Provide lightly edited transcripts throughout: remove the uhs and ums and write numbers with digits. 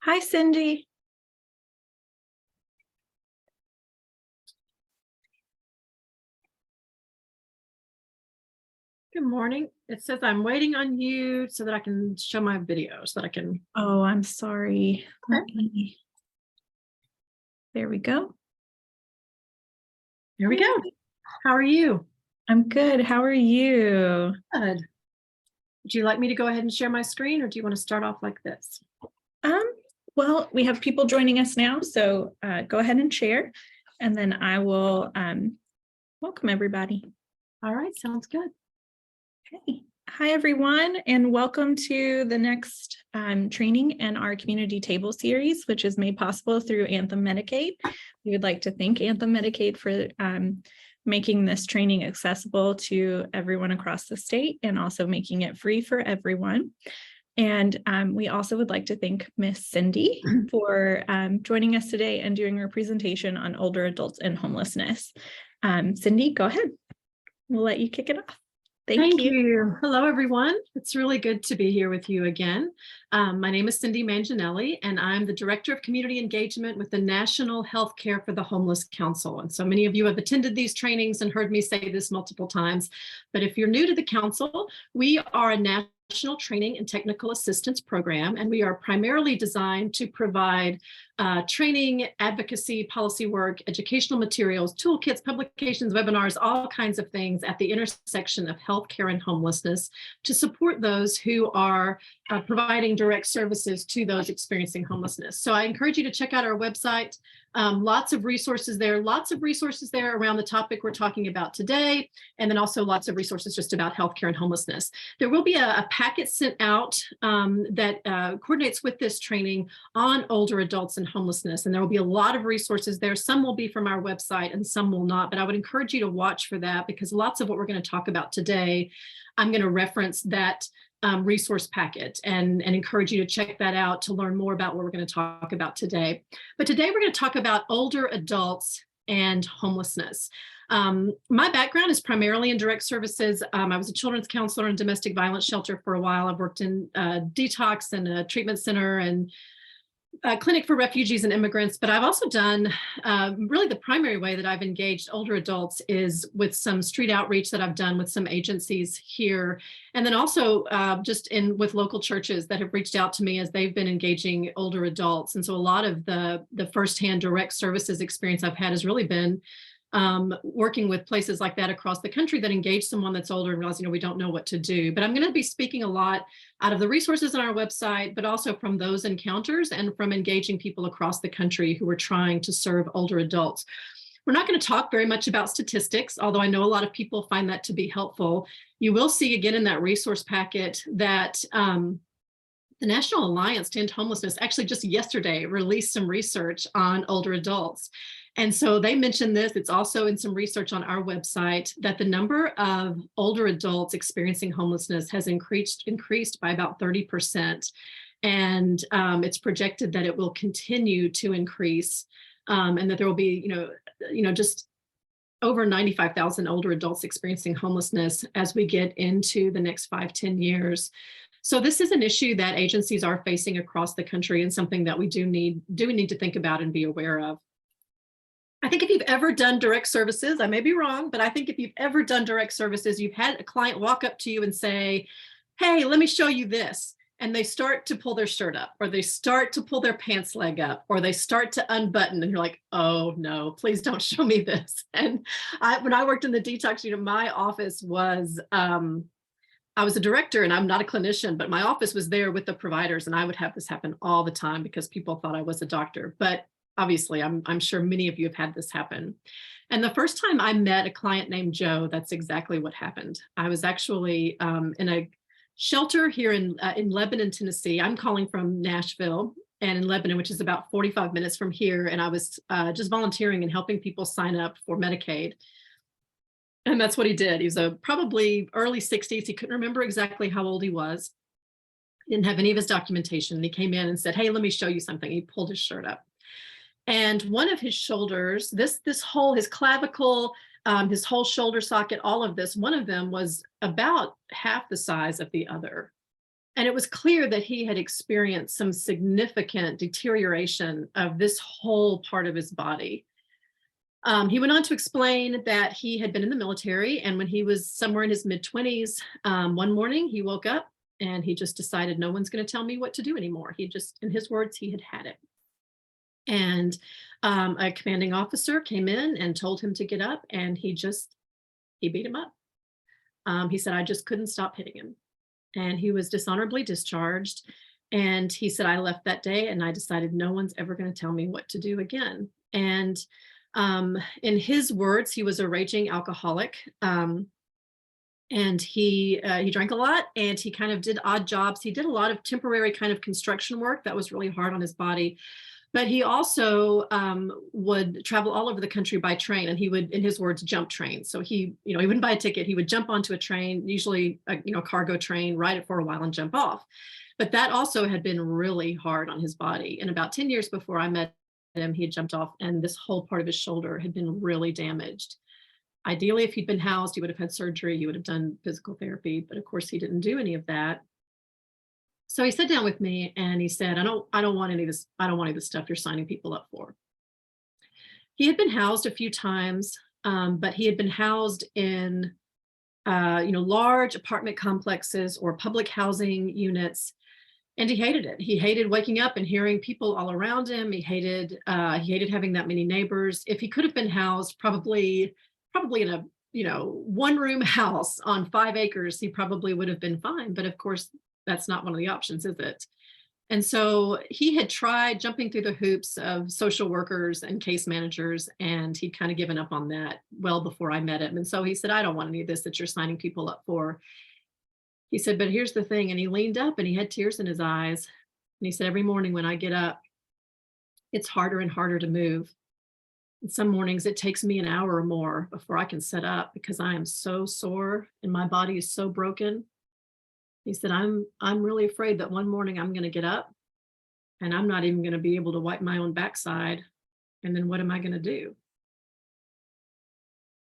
Hi, Cindy. Good morning. It says I'm waiting on you so that I can show my video so that I can. Oh, I'm sorry. Okay. There we go. Here we go. How are you? I'm good. How are you? Good. Would you like me to go ahead and share my screen, or do you want to start off like this? Um, well, we have people joining us now, so go ahead and share, and then I will welcome everybody. All right, sounds good. Okay. Hi, everyone, and welcome to the next training in our community table series, which is made possible through Anthem Medicaid. We would like to thank Anthem Medicaid for making this training accessible to everyone across the state and also making it free for everyone. And we also would like to thank Miss Cindy for joining us today and doing her presentation on older adults and homelessness. Cindy, go ahead. We'll let you kick it off. Thank you. Hello, everyone. It's really good to be here with you again. My name is Cindy Manginelli, and I'm the Director of Community Engagement with the National Healthcare for the Homeless Council. And so many of you have attended these trainings and heard me say this multiple times. But if you're new to the council, we are a national training and technical assistance program, and we are primarily designed to provide training, advocacy, policy work, educational materials, toolkits, publications, webinars, all kinds of things at the intersection of healthcare and homelessness to support those who are providing direct services to those experiencing homelessness. So I encourage you to check out our website. Lots of resources there around the topic we're talking about today, and then also lots of resources just about healthcare and homelessness. There will be a packet sent out that coordinates with this training on older adults and homelessness, and there will be a lot of resources there. Some will be from our website and some will not, but I would encourage you to watch for that because lots of what we're going to talk about today, I'm going to reference that resource packet and encourage you to check that out to learn more about what we're going to talk about today. But today we're going to talk about older adults and homelessness. My background is primarily in direct services. I was a children's counselor in a domestic violence shelter for a while. I've worked in detox and a treatment center and a clinic for refugees and immigrants, but I've also done really the primary way that I've engaged older adults is with some street outreach that I've done with some agencies here. And then also just with local churches that have reached out to me as they've been engaging older adults. And so a lot of the firsthand direct services experience I've had has really been working with places like that across the country that engage someone that's older and realize, we don't know what to do. But I'm going to be speaking a lot out of the resources on our website, but also from those encounters and from engaging people across the country who are trying to serve older adults. We're not going to talk very much about statistics, although I know a lot of people find that to be helpful. You will see again in that resource packet that the National Alliance to End Homelessness actually just yesterday released some research on older adults. And so they mentioned this, it's also in some research on our website, that the number of older adults experiencing homelessness has increased by about 30%. And it's projected that it will continue to increase and that there will be, just over 95,000 older adults experiencing homelessness as we get into the next 5-10 years. So this is an issue that agencies are facing across the country and something that we do need to think about and be aware of. I think if you've ever done direct services, I may be wrong, but I think if you've ever done direct services, you've had a client walk up to you and say, hey, let me show you this. And they start to pull their shirt up, or they start to pull their pants leg up, or they start to unbutton, and you're like, oh no, please don't show me this. And when I worked in the detox unit, my office was, I was a director and I'm not a clinician, but my office was there with the providers, and I would have this happen all the time because people thought I was a doctor. But obviously, I'm sure many of you have had this happen. And the first time I met a client named Joe, that's exactly what happened. I was actually in a shelter here in Lebanon, Tennessee. I'm calling from Nashville and in Lebanon, which is about 45 minutes from here. And I was just volunteering and helping people sign up for Medicaid. And that's what he did. He was probably early 60s. He couldn't remember exactly how old he was. He didn't have any of his documentation. And he came in and said, hey, let me show you something. He pulled his shirt up. And one of his shoulders, his clavicle, his whole shoulder socket, all of this, one of them was about half the size of the other. And it was clear that he had experienced some significant deterioration of this whole part of his body. He went on to explain that he had been in the military, and when he was somewhere in his mid-20s, one morning he woke up and he just decided no one's going to tell me what to do anymore. He just, in his words, he had had it. And a commanding officer came in and told him to get up, and he beat him up. He said, I just couldn't stop hitting him. And he was dishonorably discharged. And he said, I left that day and I decided no one's ever going to tell me what to do again. And in his words, he was a raging alcoholic. And he drank a lot, and he kind of did odd jobs. He did a lot of temporary kind of construction work that was really hard on his body. But he also would travel all over the country by train, and he would, in his words, jump trains. So he wouldn't buy a ticket. He would jump onto a train, usually a cargo train, ride it for a while and jump off. But that also had been really hard on his body. And about 10 years before I met him, he had jumped off, and this whole part of his shoulder had been really damaged. Ideally, if he'd been housed, he would have had surgery, he would have done physical therapy, but of course he didn't do any of that. So he sat down with me and he said, I don't want any of this. I don't want any of this stuff you're signing people up for. He had been housed a few times, but he had been housed in large apartment complexes or public housing units. And he hated it. He hated waking up and hearing people all around him. He hated having that many neighbors. If he could have been housed probably in a one room house on 5 acres, he probably would have been fine. But of course, that's not one of the options, is it? And so he had tried jumping through the hoops of social workers and case managers, and he'd kind of given up on that well before I met him. And so he said, I don't want any of this that you're signing people up for. He said, but here's the thing. And he leaned up and he had tears in his eyes. And he said, every morning when I get up, it's harder and harder to move. And some mornings it takes me an hour or more before I can sit up because I am so sore and my body is so broken. He said, I'm really afraid that one morning I'm going to get up and I'm not even going to be able to wipe my own backside. And then what am I going to do?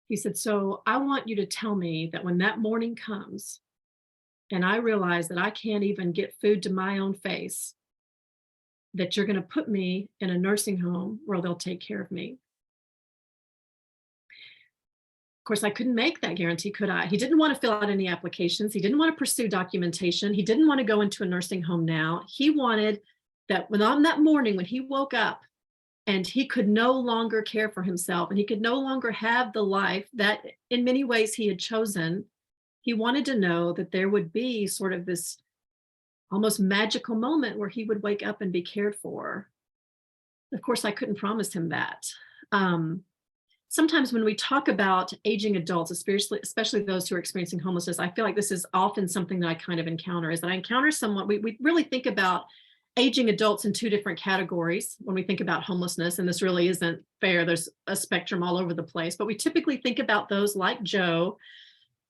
He said, so I want you to tell me that when that morning comes and I realize that I can't even get food to my own face, that you're going to put me in a nursing home where they'll take care of me. Of course, I couldn't make that guarantee, could I? He didn't want to fill out any applications. He didn't want to pursue documentation. He didn't want to go into a nursing home now. He wanted that on that morning when he woke up and he could no longer care for himself and he could no longer have the life that in many ways he had chosen, he wanted to know that there would be sort of this almost magical moment where he would wake up and be cared for. Of course, I couldn't promise him that. Sometimes when we talk about aging adults, especially those who are experiencing homelessness, I feel like this is often something that I kind of encounter, is that I encounter someone, we really think about aging adults in 2 different categories when we think about homelessness, and this really isn't fair. There's a spectrum all over the place, but we typically think about those like Joe,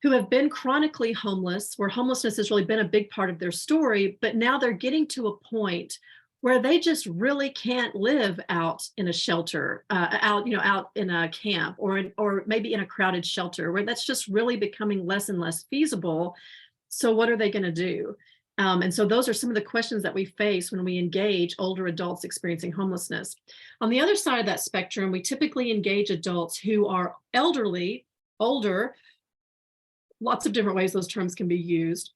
who have been chronically homeless, where homelessness has really been a big part of their story, but now they're getting to a point where they just really can't live out in a shelter, out in a camp, or maybe in a crowded shelter, where that's just really becoming less and less feasible. So what are they going to do? And so those are some of the questions that we face when we engage older adults experiencing homelessness. On the other side of that spectrum, we typically engage adults who are elderly, older, lots of different ways those terms can be used,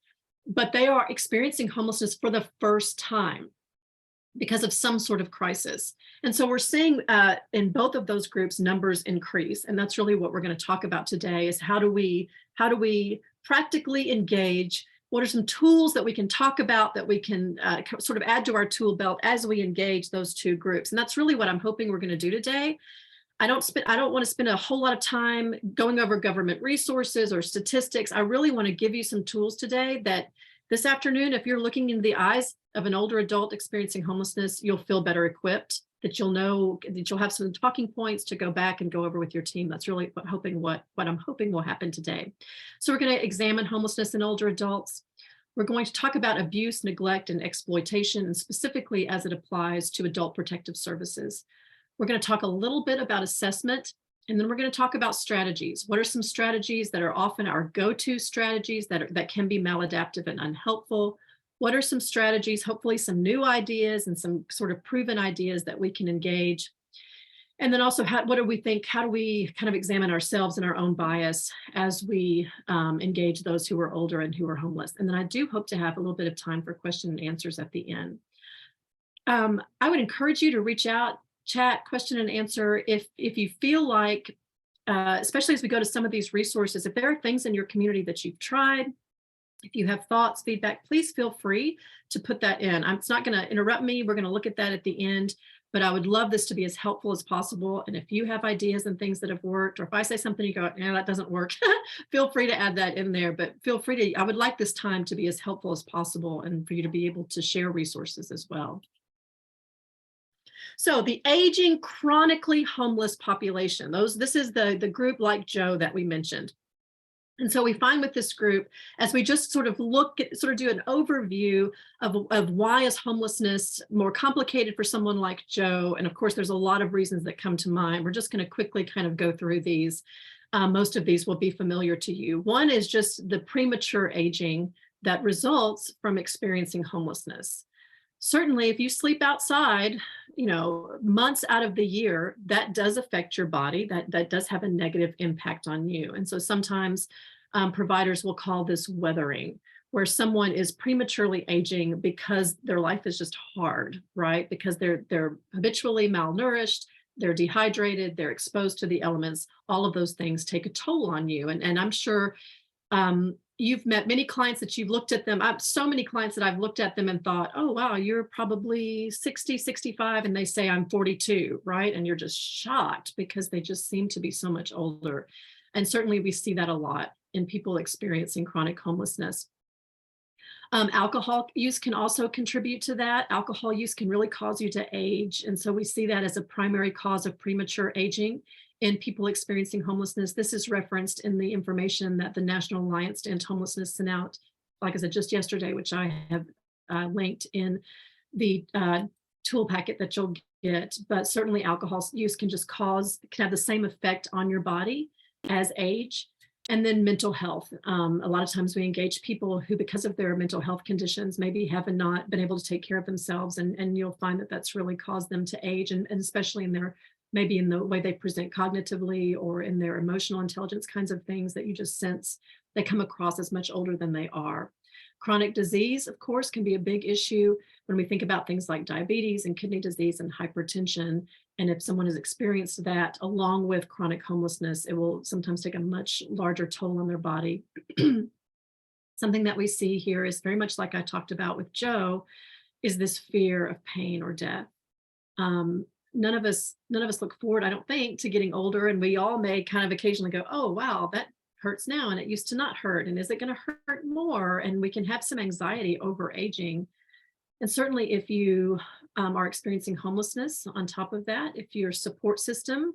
but they are experiencing homelessness for the first time because of some sort of crisis. And so we're seeing in both of those groups numbers increase. And that's really what we're going to talk about today, is how do we practically engage? What are some tools that we can talk about that we can sort of add to our tool belt as we engage those 2 groups? And that's really what I'm hoping we're going to do today. I don't want to spend a whole lot of time going over government resources or statistics. I really want to give you some tools today that this afternoon, if you're looking in the eyes of an older adult experiencing homelessness, you'll feel better equipped, that you'll know that you'll have some talking points to go back and go over with your team. That's really what I'm hoping will happen today. So we're going to examine homelessness in older adults. We're going to talk about abuse, neglect, and exploitation, and specifically as it applies to adult protective services. We're going to talk a little bit about assessment, and then we're going to talk about strategies. What are some strategies that are often our go-to strategies that can be maladaptive and unhelpful? What are some strategies, hopefully some new ideas and some sort of proven ideas that we can engage? And then also, what do we think? How do we kind of examine ourselves and our own bias as we engage those who are older and who are homeless? And then I do hope to have a little bit of time for question and answers at the end. I would encourage you to reach out, chat, question and answer if you feel like, especially as we go to some of these resources, if there are things in your community that you've tried, if you have thoughts, feedback, please feel free to put that in. It's not going to interrupt me. We're going to look at that at the end, but I would love this to be as helpful as possible. And if you have ideas and things that have worked, or if I say something, you go, no, that doesn't work, feel free to add that in there, but feel free to, I would like this time to be as helpful as possible and for you to be able to share resources as well. So the aging chronically homeless population, this is the group like Joe that we mentioned. And so we find with this group, as we just sort of do an overview of why is homelessness more complicated for someone like Joe? And of course, there's a lot of reasons that come to mind. We're just going to quickly kind of go through these. Most of these will be familiar to you. One is just the premature aging that results from experiencing homelessness. Certainly, if you sleep outside, months out of the year, that does affect your body. That does have a negative impact on you. And so sometimes providers will call this weathering, where someone is prematurely aging because their life is just hard, right? Because they're habitually malnourished, they're dehydrated, they're exposed to the elements. All of those things take a toll on you. And I'm sure you've met many clients that you've looked at them. I have so many clients that I've looked at them and thought, oh, wow, you're probably 60, 65. And they say I'm 42, right? And you're just shocked because they just seem to be so much older. And certainly we see that a lot in people experiencing chronic homelessness. Alcohol use can also contribute to that. Alcohol use can really cause you to age. And so we see that as a primary cause of premature aging in people experiencing homelessness. This is referenced in the information that the National Alliance to End Homelessness sent out, like I said, just yesterday, which I have linked in the tool packet that you'll get. But certainly alcohol use can have the same effect on your body as age. And then mental health. A lot of times we engage people who, because of their mental health conditions, maybe have not been able to take care of themselves. And you'll find that that's really caused them to age, and especially maybe in the way they present cognitively or in their emotional intelligence kinds of things that you just sense they come across as much older than they are. Chronic disease, of course, can be a big issue when we think about things like diabetes and kidney disease and hypertension. And if someone has experienced that along with chronic homelessness, it will sometimes take a much larger toll on their body. Something that we see here is very much like I talked about with Joe, is this fear of pain or death. None of us look forward, I don't think, to getting older, and we all may kind of occasionally go, oh, wow, that hurts now and it used to not hurt, and is it going to hurt more? And we can have some anxiety over aging. And certainly if you are experiencing homelessness, on top of that, if your support system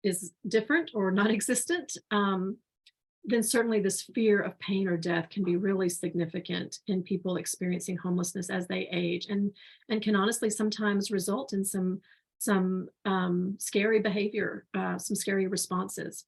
is different or non-existent, then certainly this fear of pain or death can be really significant in people experiencing homelessness as they age, and can honestly sometimes result in some scary behavior, some scary responses.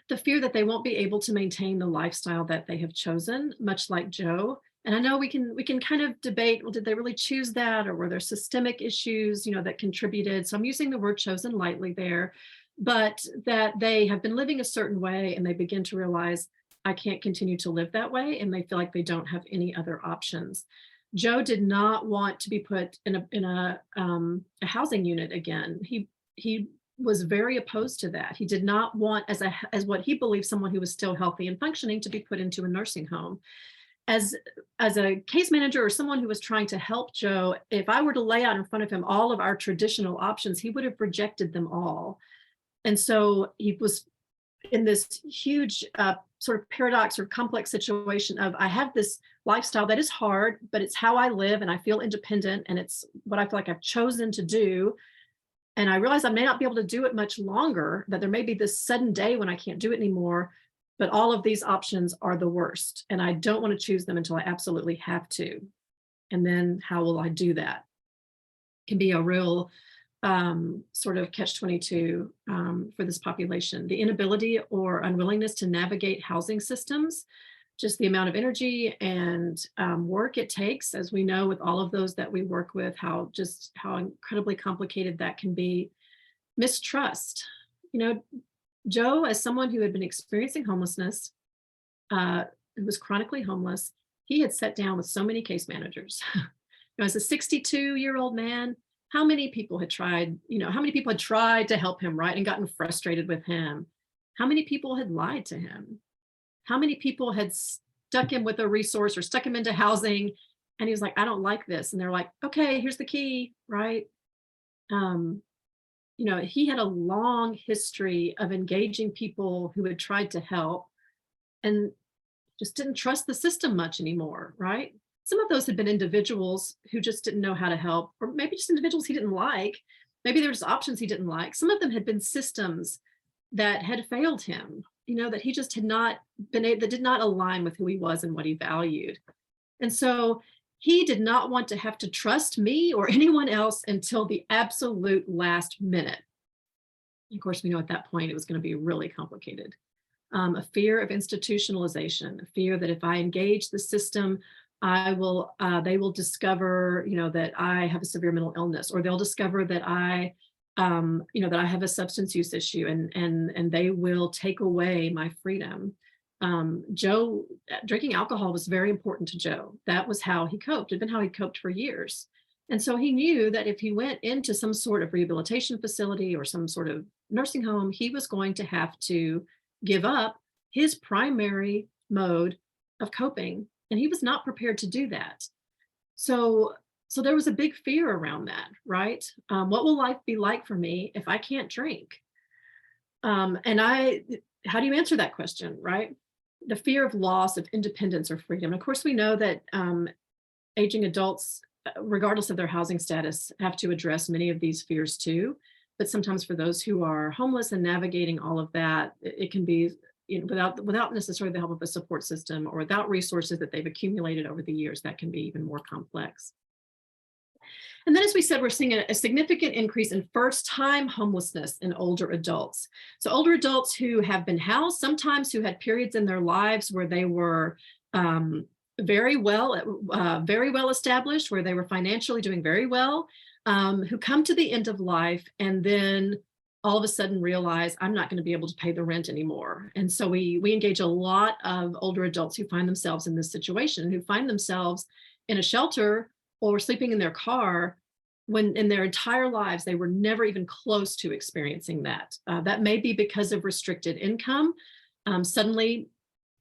The fear that they won't be able to maintain the lifestyle that they have chosen, much like Joe. And I know we can kind of debate, well, did they really choose that, or were there systemic issues, that contributed? So I'm using the word chosen lightly there, but that they have been living a certain way and they begin to realize, I can't continue to live that way, and they feel like they don't have any other options. Joe did not want to be put in a housing unit again. He was very opposed to that. He did not want, as what he believed, someone who was still healthy and functioning, to be put into a nursing home. As a case manager or someone who was trying to help Joe, if I were to lay out in front of him all of our traditional options, he would have rejected them all. And so he was in this huge sort of paradox or complex situation of, I have this lifestyle that is hard, but it's how I live and I feel independent and it's what I feel like I've chosen to do. And I realize I may not be able to do it much longer, that there may be this sudden day when I can't do it anymore, but all of these options are the worst. And I don't want to choose them until I absolutely have to. And then how will I do that? It can be a real sort of catch-22 for this population. The inability or unwillingness to navigate housing systems just the amount of energy and work it takes, as we know with all of those that we work with, how incredibly complicated that can be. Mistrust. You know, Joe, as someone who had been experiencing homelessness, who was chronically homeless, he had sat down with so many case managers. As a 62-year-old man, how many people had tried, how many people had tried to help him, right, and gotten frustrated with him? How many people had lied to him? How many people had stuck him with a resource or stuck him into housing? And he was like, I don't like this. And they're like, okay, here's the key, right? He had a long history of engaging people who had tried to help and just didn't trust the system much anymore, right? Some of those had been individuals who just didn't know how to help, or maybe just individuals he didn't like. Maybe there was options he didn't like. Some of them had been systems that had failed him, that he just had not been able, that did not align with who he was and what he valued. And so he did not want to have to trust me or anyone else until the absolute last minute. Of course, we know at that point it was going to be really complicated. A fear of institutionalization, a fear that if I engage the system, they will discover, that I have a severe mental illness, or they'll discover that I have a substance use issue, and they will take away my freedom. Joe, drinking alcohol was very important to Joe. That was how he coped. It had been how he coped for years. And so he knew that if he went into some sort of rehabilitation facility or some sort of nursing home, he was going to have to give up his primary mode of coping. And he was not prepared to do that. So there was a big fear around that, right? What will life be like for me if I can't drink? How do you answer that question, right? The fear of loss of independence or freedom. Of course, we know that aging adults, regardless of their housing status, have to address many of these fears too. But sometimes for those who are homeless and navigating all of that, it can be without necessarily the help of a support system or without resources that they've accumulated over the years, that can be even more complex. And then, as we said, we're seeing a significant increase in first-time homelessness in older adults. So older adults who have been housed, sometimes who had periods in their lives where they were very well established, where they were financially doing very well, who come to the end of life and then all of a sudden realize, I'm not going to be able to pay the rent anymore. And so we engage a lot of older adults who find themselves in this situation, who find themselves in a shelter or sleeping in their car when in their entire lives they were never even close to experiencing that. That may be because of restricted income. Suddenly,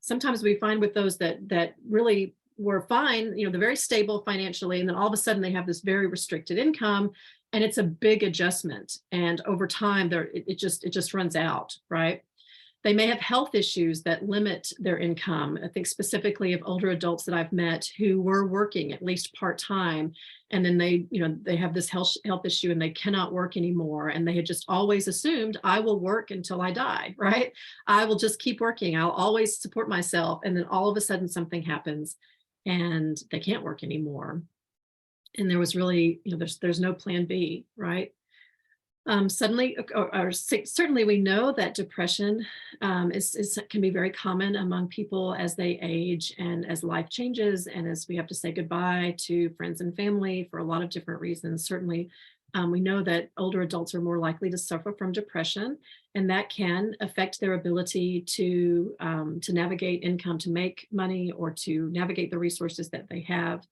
sometimes we find with those that really were fine, they're very stable financially, and then all of a sudden they have this very restricted income, and it's a big adjustment. And over time, it just runs out, right? They may have health issues that limit their income. I think specifically of older adults that I've met who were working at least part-time, and then they have this health issue and they cannot work anymore. And they had just always assumed, I will work until I die, right? I will just keep working. I'll always support myself. And then all of a sudden something happens and they can't work anymore. And there was really, there's no plan B, right? Certainly we know that depression can be very common among people as they age and as life changes, and as we have to say goodbye to friends and family for a lot of different reasons. Certainly, we know that older adults are more likely to suffer from depression, and that can affect their ability to navigate income, to make money, or to navigate the resources that they have.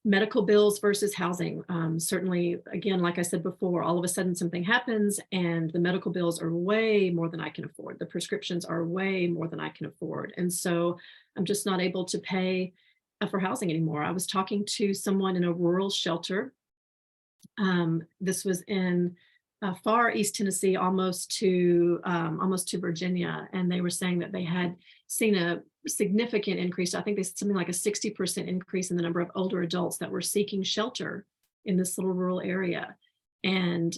Medical bills versus housing. Certainly, again, like I said before, all of a sudden something happens and the medical bills are way more than I can afford. The prescriptions are way more than I can afford. And so I'm just not able to pay for housing anymore. I was talking to someone in a rural shelter. This was in far East Tennessee, almost to Virginia. And they were saying that they had seen a significant increase. I think they said something like a 60% increase in the number of older adults that were seeking shelter in this little rural area. And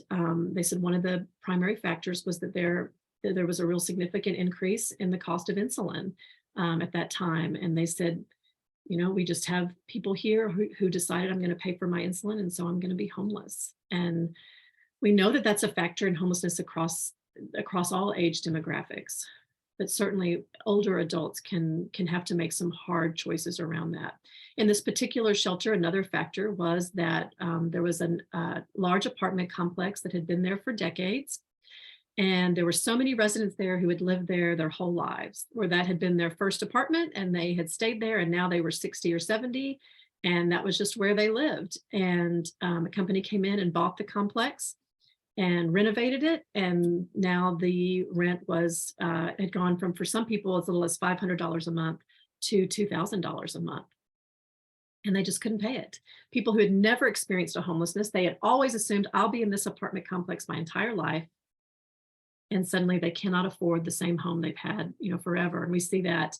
they said one of the primary factors was that there was a real significant increase in the cost of insulin at that time. And they said, we just have people here who decided, I'm going to pay for my insulin, and so I'm going to be homeless. And we know that that's a factor in homelessness across all age demographics. but certainly older adults can have to make some hard choices around that. In this particular shelter, another factor was that there was a large apartment complex that had been there for decades. And there were so many residents there who had lived there their whole lives, where that had been their first apartment and they had stayed there, and now they were 60 or 70, and that was just where they lived. And a company came in and bought the complex and renovated it. And now the rent was had gone from, for some people, as little as $500 a month to $2,000 a month. And they just couldn't pay it. People who had never experienced a homelessness, they had always assumed, I'll be in this apartment complex my entire life. And suddenly they cannot afford the same home they've had, forever. And we see that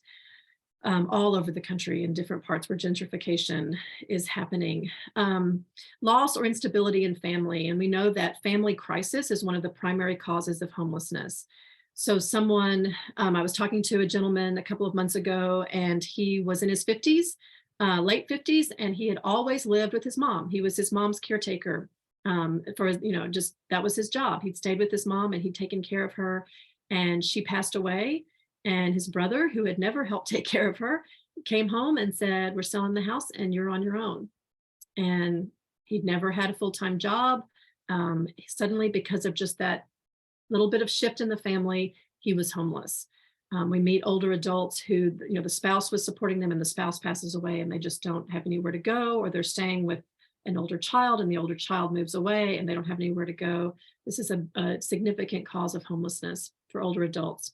all over the country in different parts where gentrification is happening. Loss or instability in family. And we know that family crisis is one of the primary causes of homelessness. So I was talking to a gentleman a couple of months ago, and he was in his 50s, late 50s, and he had always lived with his mom. He was his mom's caretaker. That was his job. He'd stayed with his mom and he'd taken care of her, and she passed away. And his brother, who had never helped take care of her, came home and said, we're selling the house and you're on your own. And he'd never had a full-time job. Suddenly, because of just that little bit of shift in the family, he was homeless. We meet older adults who, the spouse was supporting them and the spouse passes away and they just don't have anywhere to go, or they're staying with an older child and the older child moves away and they don't have anywhere to go. This is a significant cause of homelessness for older adults.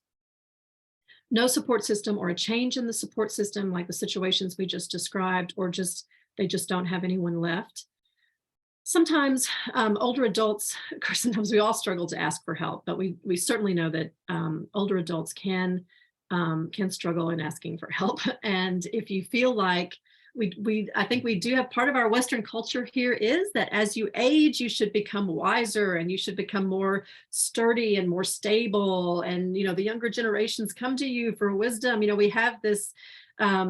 No support system or a change in the support system, like the situations we just described, or they just don't have anyone left. Sometimes older adults, of course, sometimes we all struggle to ask for help, but we certainly know that older adults can struggle in asking for help. And if you feel like I think we do have part of our Western culture here is that as you age, you should become wiser and you should become more sturdy and more stable. And, the younger generations come to you for wisdom. We have this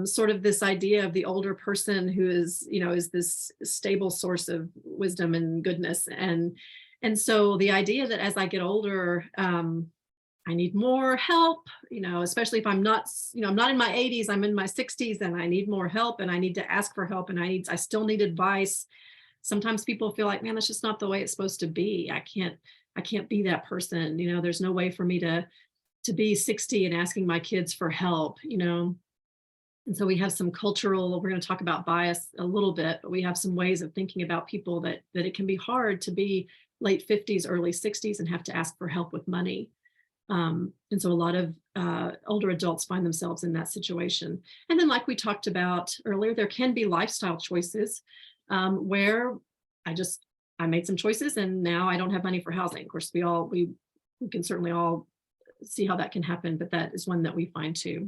sort of this idea of the older person who is this stable source of wisdom and goodness. And so the idea that as I get older, I need more help, especially if I'm not in my 80s, I'm in my 60s and I need more help and I need to ask for help and I still need advice. Sometimes people feel like, man, that's just not the way it's supposed to be. I can't be that person. There's no way for me to be 60 and asking my kids for help, And so we have some cultural, we're going to talk about bias a little bit, but we have some ways of thinking about people that it can be hard to be late 50s, early 60s and have to ask for help with money. And so a lot of older adults find themselves in that situation. And then, like we talked about earlier, there can be lifestyle choices where I made some choices and now I don't have money for housing. Of course, we can certainly all see how that can happen, but that is one that we find too.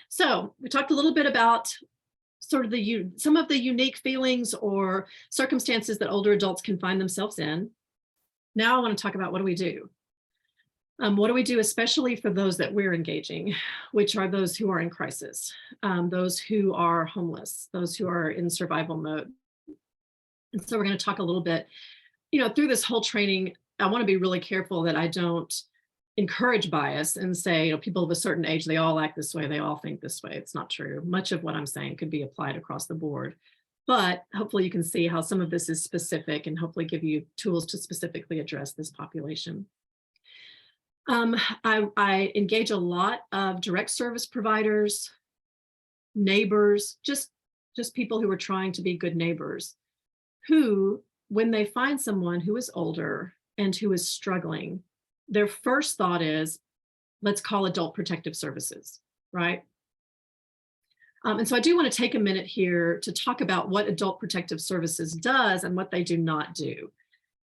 So we talked a little bit about sort of some of the unique feelings or circumstances that older adults can find themselves in. Now I want to talk about what do we do? What do we do, especially for those that we're engaging, which are those who are in crisis, those who are homeless, those who are in survival mode. And so we're going to talk a little bit, through this whole training, I want to be really careful that I don't encourage bias and say, people of a certain age, they all act this way, they all think this way. It's not true. Much of what I'm saying could be applied across the board. But hopefully you can see how some of this is specific and hopefully give you tools to specifically address this population. I engage a lot of direct service providers, neighbors, just people who are trying to be good neighbors, who, when they find someone who is older and who is struggling, their first thought is, let's call adult protective services, right? And so I do want to take a minute here to talk about what adult protective services does and what they do not do.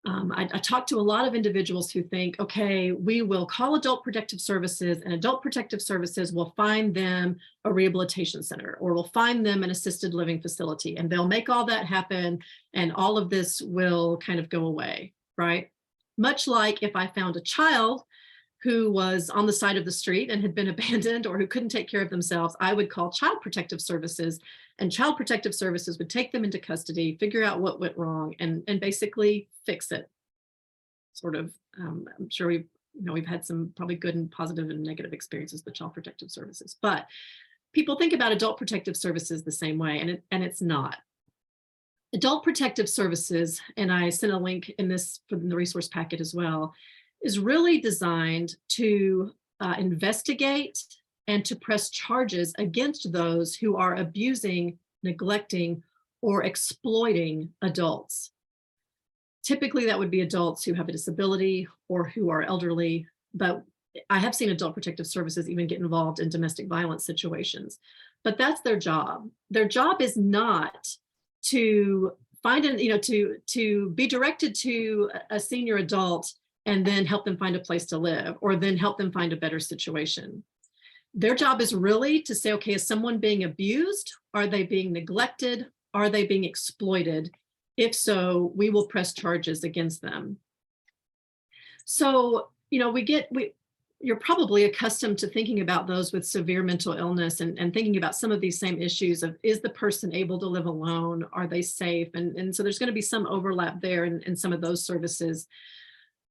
I talk to a lot of individuals who think, okay, we will call adult protective services and adult protective services will find them a rehabilitation center or will find them an assisted living facility and they'll make all that happen and all of this will kind of go away, right? Much like if I found a child who was on the side of the street and had been abandoned or who couldn't take care of themselves, I would call Child Protective Services, and Child Protective Services would take them into custody, figure out what went wrong, and basically fix it. Sort of, I'm sure we've had some probably good and positive and negative experiences with Child Protective Services, but people think about Adult Protective Services the same way, and it's not. Adult Protective Services, and I sent a link in this from the resource packet as well, is really designed to investigate and to press charges against those who are abusing, neglecting, or exploiting adults. Typically, that would be adults who have a disability or who are elderly, but I have seen Adult Protective Services even get involved in domestic violence situations. But that's their job. Their job is not to find to be directed to a senior adult and then help them find a place to live, or then help them find a better situation. Their job is really to say, okay, is someone being abused? Are they being neglected? Are they being exploited? If so, we will press charges against them. So, you're probably accustomed to thinking about those with severe mental illness and thinking about some of these same issues of, is the person able to live alone? Are they safe? And so there's going to be some overlap there in some of those services.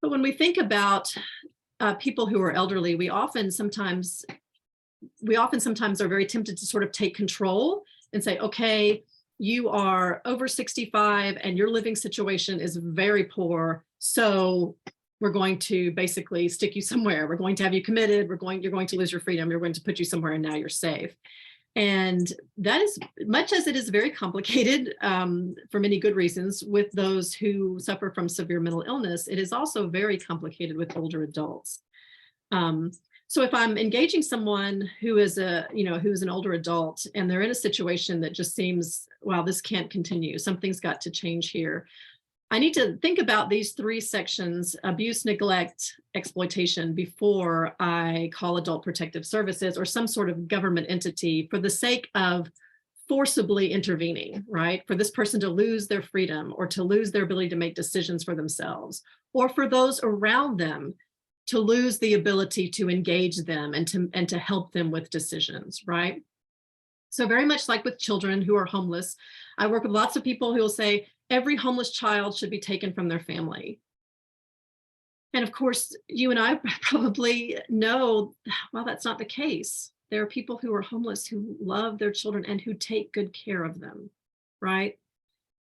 But when we think about people who are elderly, we often sometimes are very tempted to sort of take control and say, okay, you are over 65 and your living situation is very poor, so we're going to basically stick you somewhere. We're going to have you committed. you're going to lose your freedom. You're going to put you somewhere, and now you're safe. And that is, much as it is very complicated for many good reasons with those who suffer from severe mental illness, it is also very complicated with older adults. So if I'm engaging someone who is who's an older adult and they're in a situation that just seems, wow, this can't continue, something's got to change here, I need to think about these three sections: abuse, neglect, exploitation, before I call Adult Protective Services or some sort of government entity for the sake of forcibly intervening, right? For this person to lose their freedom or to lose their ability to make decisions for themselves, or for those around them to lose the ability to engage them and to help them with decisions, right? So very much like with children who are homeless, I work with lots of people who will say, every homeless child should be taken from their family. And of course, you and I probably know, well, that's not the case. There are people who are homeless who love their children and who take good care of them, right?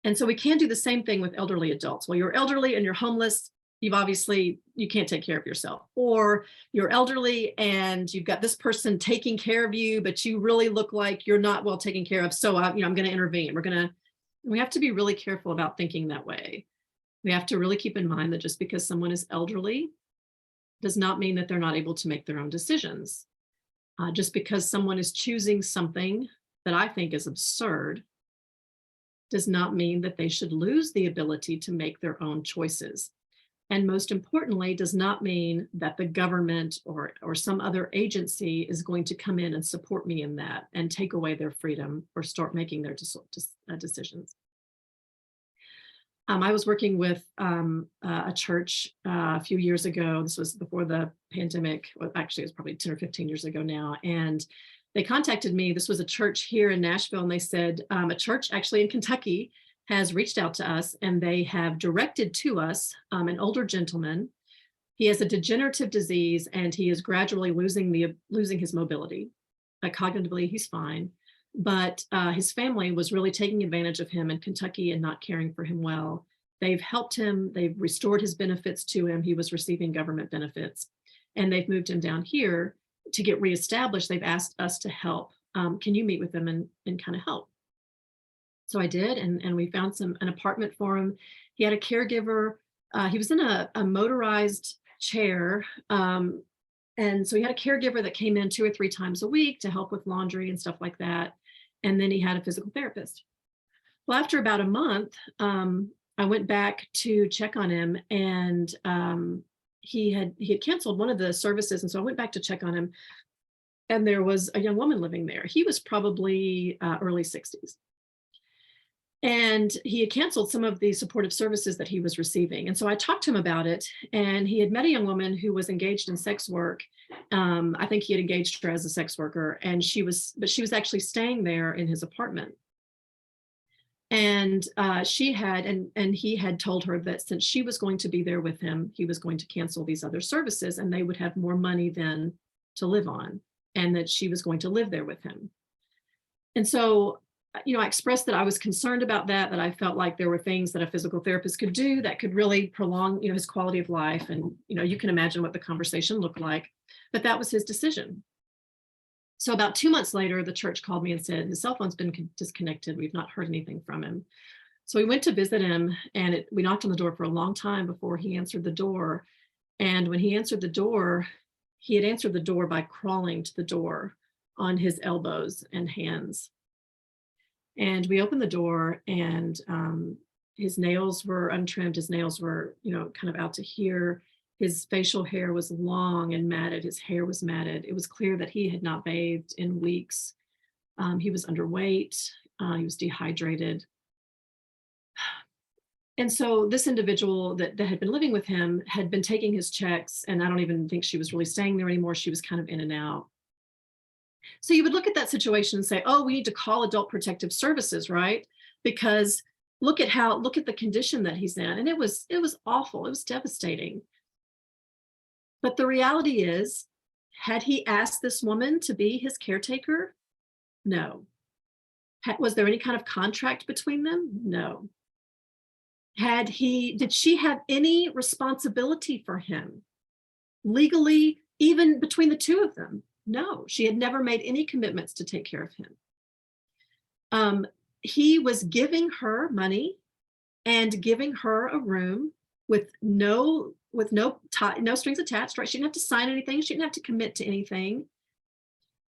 And so we can't do the same thing with elderly adults. Well, you're elderly and you're homeless, you can't take care of yourself. Or you're elderly and you've got this person taking care of you, but you really look like you're not well taken care of. So I'm going to intervene. We have to be really careful about thinking that way. We have to really keep in mind that just because someone is elderly does not mean that they're not able to make their own decisions. Just because someone is choosing something that I think is absurd does not mean that they should lose the ability to make their own choices. And most importantly, does not mean that the government or some other agency is going to come in and support me in that and take away their freedom or start making their decisions. I was working with a church a few years ago. This was before the pandemic. Well, actually, it was probably 10 or 15 years ago now. And they contacted me. This was a church here in Nashville. And they said, a church actually in Kentucky has reached out to us, and they have directed to us an older gentleman. He has a degenerative disease and he is gradually losing his mobility. Cognitively, he's fine, but his family was really taking advantage of him in Kentucky and not caring for him well. They've helped him. They've restored his benefits to him. He was receiving government benefits, and they've moved him down here to get reestablished. They've asked us to help. Can you meet with them and kind of help? So I did, and we found an apartment for him. He had a caregiver. He was in a motorized chair. And so he had a caregiver that came in 2 or 3 times a week to help with laundry and stuff like that. And then he had a physical therapist. Well, after about a month, I went back to check on him, and he had canceled one of the services. And so I went back to check on him, and there was a young woman living there. He was probably early 60s. And he had canceled some of the supportive services that he was receiving. And so I talked to him about it, and he had met a young woman who was engaged in sex work. I think he had engaged her as a sex worker, but she was actually staying there in his apartment. And he had told her that since she was going to be there with him, he was going to cancel these other services and they would have more money then to live on, and that she was going to live there with him. And so, I expressed that I was concerned about that I felt like there were things that a physical therapist could do that could really prolong, his quality of life. And, you can imagine what the conversation looked like, but that was his decision. So about 2 months later, the church called me and said, his cell phone's been disconnected. We've not heard anything from him. So we went to visit him, and we knocked on the door for a long time before he answered the door. And when he answered the door, he had answered the door by crawling to the door on his elbows and hands. And we opened the door, and his nails were untrimmed. His nails were, kind of out to here. His facial hair was long and matted. His hair was matted. It was clear that he had not bathed in weeks. He was underweight. He was dehydrated. And so this individual that had been living with him had been taking his checks, and I don't even think she was really staying there anymore. She was kind of in and out. So you would look at that situation and say, oh, we need to call Adult Protective Services, right? Because look at the condition that he's in. And it was awful. It was devastating. But the reality is, had he asked this woman to be his caretaker? No. Was there any kind of contract between them? No. Did she have any responsibility for him legally, even between the two of them? No, she had never made any commitments to take care of him. He was giving her money and giving her a room with no strings attached, right? She didn't have to sign anything. She didn't have to commit to anything.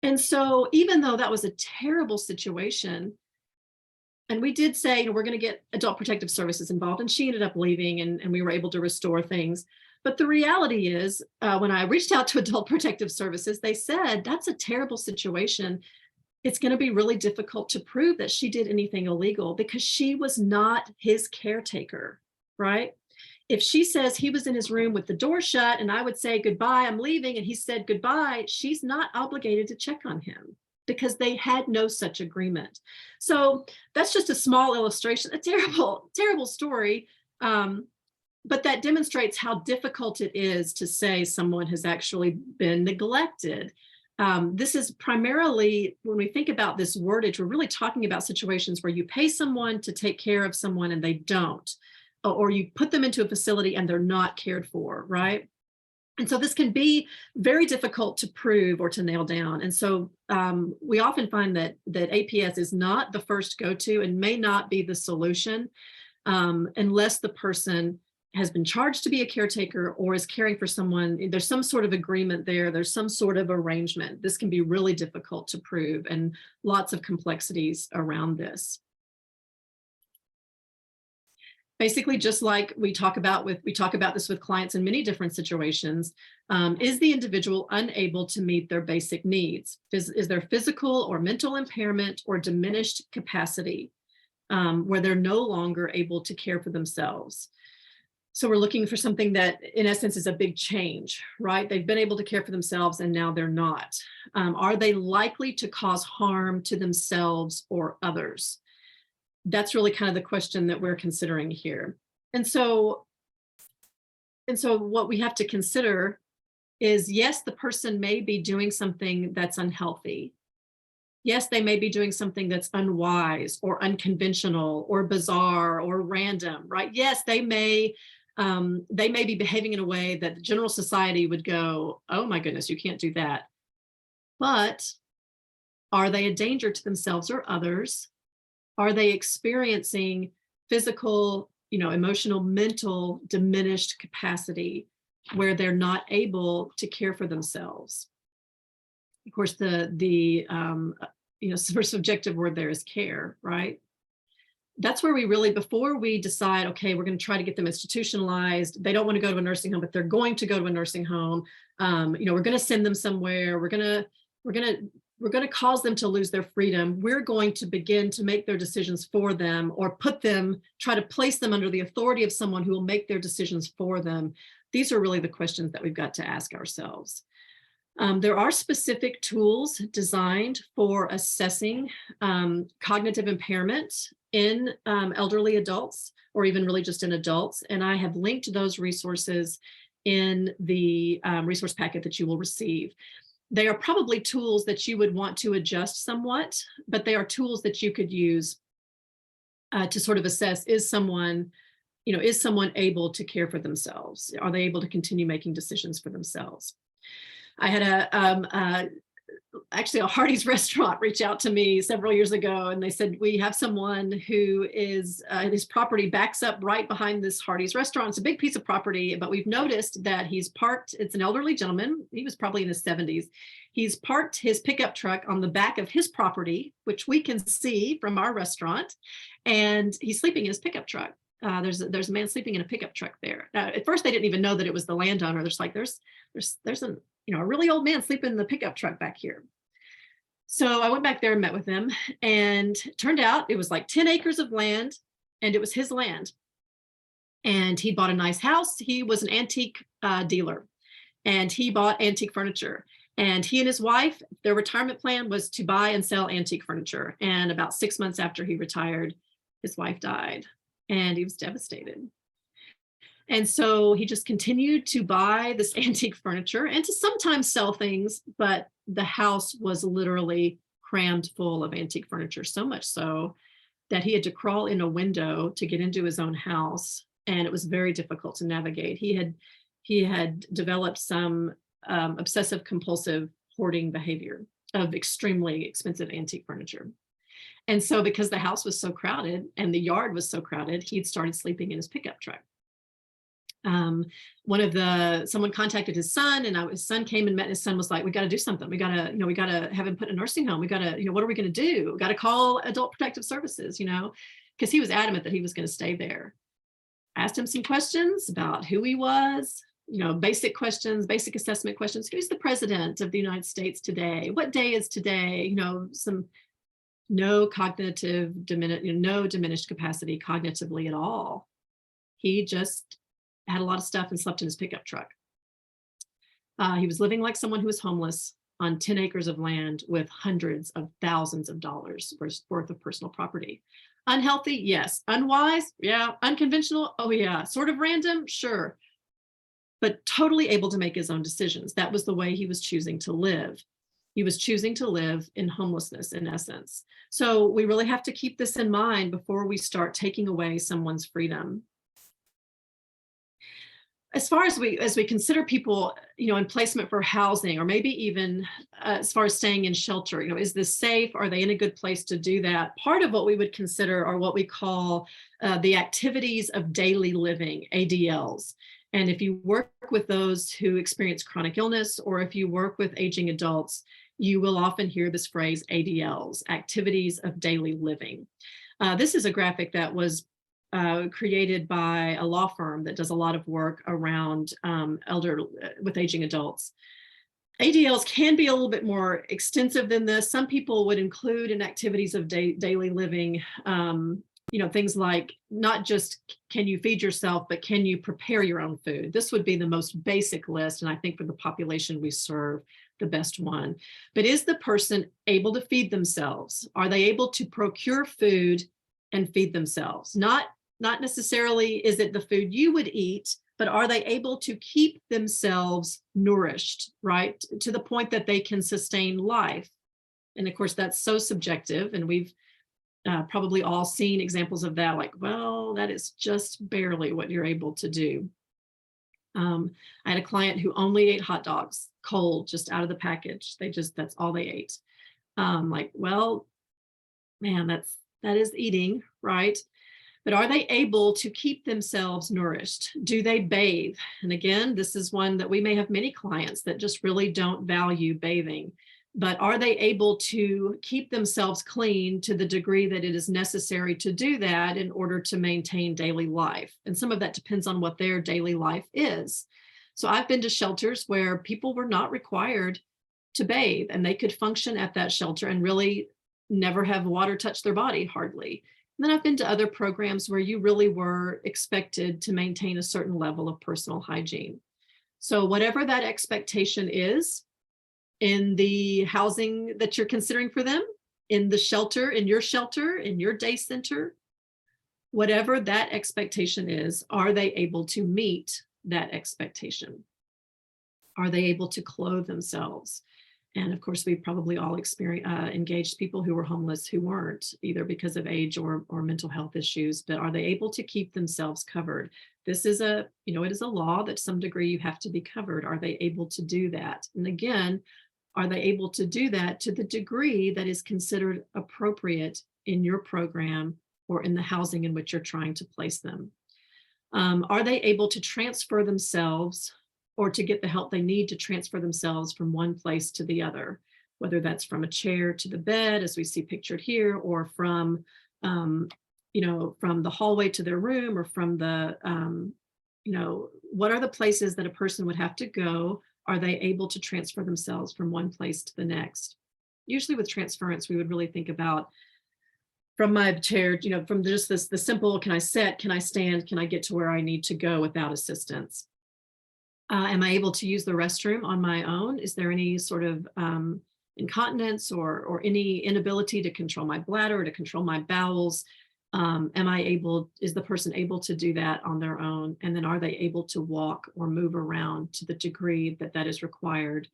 And so even though that was a terrible situation, and we did say, we're going to get Adult Protective Services involved, and she ended up leaving, and we were able to restore things. But the reality is, when I reached out to Adult Protective Services, they said, that's a terrible situation. It's going to be really difficult to prove that she did anything illegal because she was not his caretaker, right? If she says he was in his room with the door shut and I would say, goodbye, I'm leaving, and he said goodbye, she's not obligated to check on him because they had no such agreement. So that's just a small illustration, a terrible, terrible story. But that demonstrates how difficult it is to say someone has actually been neglected. This is primarily, when we think about this wordage, we're really talking about situations where you pay someone to take care of someone and they don't, or you put them into a facility and they're not cared for, right? And so this can be very difficult to prove or to nail down. And so we often find that APS is not the first go-to and may not be the solution unless the person has been charged to be a caretaker or is caring for someone. There's some sort of agreement there. There's some sort of arrangement. This can be really difficult to prove, and lots of complexities around this. Basically, just like we talk about this with clients in many different situations, is the individual unable to meet their basic needs? Is there physical or mental impairment or diminished capacity where they're no longer able to care for themselves? So we're looking for something that, in essence, is a big change, right? They've been able to care for themselves and now they're not. Are they likely to cause harm to themselves or others? That's really kind of the question that we're considering here. And so what we have to consider is, yes, the person may be doing something that's unhealthy. Yes, they may be doing something that's unwise or unconventional or bizarre or random, right? Yes, they may be behaving in a way that the general society would go, oh my goodness, you can't do that. But are they a danger to themselves or others? Are they experiencing physical, emotional, mental, diminished capacity where they're not able to care for themselves? Of course, the subjective word there is care, right? That's where we really, before we decide, okay, we're going to try to get them institutionalized. They don't want to go to a nursing home, but they're going to go to a nursing home. We're going to send them somewhere. We're going to cause them to lose their freedom. We're going to begin to make their decisions for them, or try to place them under the authority of someone who will make their decisions for them. These are really the questions that we've got to ask ourselves. There are specific tools designed for assessing cognitive impairment in elderly adults, or even really just in adults. And I have linked those resources in the resource packet that you will receive. They are probably tools that you would want to adjust somewhat, but they are tools that you could use to sort of assess, is someone able to care for themselves? Are they able to continue making decisions for themselves? I had actually a Hardee's restaurant reach out to me several years ago, and they said, we have someone who is his property backs up right behind this Hardee's restaurant. It's a big piece of property, but we've noticed that he's parked, it's an elderly gentleman, he was probably in his 70s. He's parked his pickup truck on the back of his property, which we can see from our restaurant, and he's sleeping in his pickup truck. There's a man sleeping in a pickup truck there. At first, they didn't even know that it was the landowner. There's like, there's a really old man sleeping in the pickup truck back here. So I went back there and met with him, and turned out it was like 10 acres of land, and it was his land. And he bought a nice house. He was an antique dealer, and he bought antique furniture. And he and his wife, their retirement plan was to buy and sell antique furniture. And about 6 months after he retired, his wife died, and he was devastated. And so he just continued to buy this antique furniture and to sometimes sell things, but the house was literally crammed full of antique furniture, so much so that he had to crawl in a window to get into his own house. And it was very difficult to navigate. He had developed some obsessive compulsive hoarding behavior of extremely expensive antique furniture. And so because the house was so crowded and the yard was so crowded, he'd started sleeping in his pickup truck. Someone contacted his son, and his son came and met. His son was like, we got to do something. We got to have him put in a nursing home. We got to, what are we going to do? We got to call Adult Protective Services, because he was adamant that he was going to stay there. I asked him some questions about who he was, basic questions, basic assessment questions. Who's the president of the United States today? What day is today? No cognitive, no diminished capacity cognitively at all. He just had a lot of stuff and slept in his pickup truck. He was living like someone who was homeless on 10 acres of land with hundreds of thousands of dollars worth of personal property. Unhealthy, yes. Unwise, yeah. Unconventional, oh yeah. Sort of random, sure. But totally able to make his own decisions. That was the way he was choosing to live. He was choosing to live in homelessness, in essence. So we really have to keep this in mind before we start taking away someone's freedom. As far as we consider people, in placement for housing, or maybe even as far as staying in shelter, is this safe? Are they in a good place to do that? Part of what we would consider are what we call the activities of daily living, ADLs. And if you work with those who experience chronic illness, or if you work with aging adults, you will often hear this phrase ADLs, activities of daily living. This is a graphic that was created by a law firm that does a lot of work around with aging adults. ADLs can be a little bit more extensive than this. Some people would include in activities of daily living, things like not just can you feed yourself, but can you prepare your own food? This would be the most basic list, and I think for the population we serve, the best one. But is the person able to feed themselves? Are they able to procure food and feed themselves? Not necessarily is it the food you would eat, but are they able to keep themselves nourished, right? To the point that they can sustain life. And of course, that's so subjective. And we've probably all seen examples of that, like, well, that is just barely what you're able to do. I had a client who only ate hot dogs, cold, just out of the package. That's all they ate. Well, man, that is eating, right? But are they able to keep themselves nourished? Do they bathe? And again, this is one that we may have many clients that just really don't value bathing. But are they able to keep themselves clean to the degree that it is necessary to do that in order to maintain daily life? And some of that depends on what their daily life is. So I've been to shelters where people were not required to bathe, and they could function at that shelter and really never have water touch their body, hardly. And then I've been to other programs where you really were expected to maintain a certain level of personal hygiene. So whatever that expectation is in the housing that you're considering for them, in the shelter, in your day center, whatever that expectation is, are they able to meet that expectation? Are they able to clothe themselves? And of course, we've probably all engaged people who were homeless who weren't, either because of age or mental health issues, but are they able to keep themselves covered? This is it is a law that to some degree you have to be covered. Are they able to do that? And again, are they able to do that to the degree that is considered appropriate in your program or in the housing in which you're trying to place them? Are they able to transfer themselves or to get the help they need to transfer themselves from one place to the other, whether that's from a chair to the bed, as we see pictured here, or from, from the hallway to their room, or from the, what are the places that a person would have to go? Are they able to transfer themselves from one place to the next? Usually with transference, we would really think about from my chair, from just the simple, can I sit, can I stand, can I get to where I need to go without assistance? Am I able to use the restroom on my own? Is there any sort of incontinence or any inability to control my bladder or to control my bowels? Is the person able to do that on their own? And then are they able to walk or move around to the degree that that is required